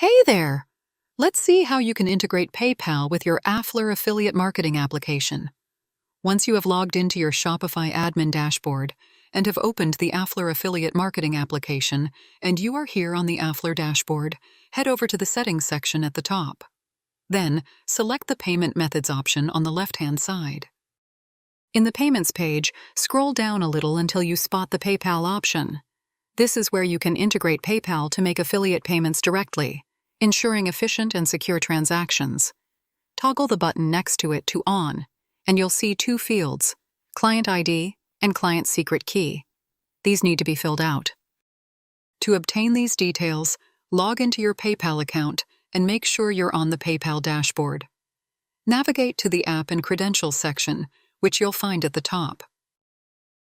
Hey there! Let's see how you can integrate PayPal with your Afflr affiliate marketing application. Once you have logged into your Shopify admin dashboard and have opened the Afflr affiliate marketing application, and you are here on the Afflr dashboard, head over to the settings section at the top. Then, select the payment methods option on the left-hand side. In the payments page, scroll down a little until you spot the PayPal option. This is where you can integrate PayPal to make affiliate payments directly, ensuring efficient and secure transactions. Toggle the button next to it to On, and you'll see two fields, Client ID and Client Secret Key. These need to be filled out. To obtain these details, log into your PayPal account and make sure you're on the PayPal dashboard. Navigate to the App and Credentials section, which you'll find at the top.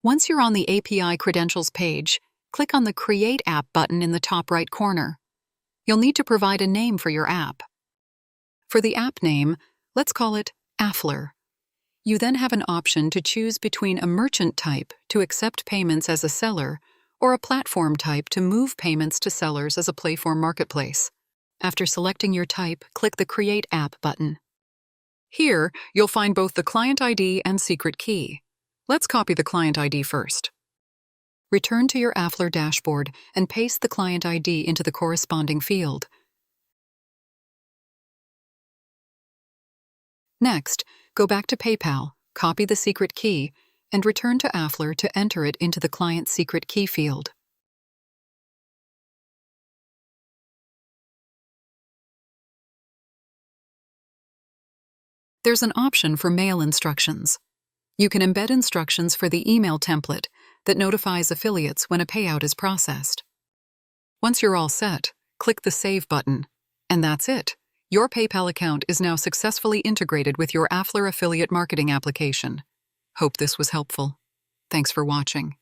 Once you're on the API Credentials page, click on the Create App button in the top right corner. You'll need to provide a name for your app. For the app name, let's call it Afflr. You then have an option to choose between a merchant type to accept payments as a seller or a platform type to move payments to sellers as a platform marketplace. After selecting your type, click the Create App button. Here, you'll find both the Client ID and Secret Key. Let's copy the Client ID first. Return to your Afflr dashboard and paste the Client ID into the corresponding field. Next, go back to PayPal, copy the Secret Key, and return to Afflr to enter it into the Client Secret Key field. There's an option for mail instructions. You can embed instructions for the email template that notifies affiliates when a payout is processed. Once you're all set, click the Save button, and that's it. Your PayPal account is now successfully integrated with your Afflr affiliate marketing application. Hope this was helpful. Thanks for watching.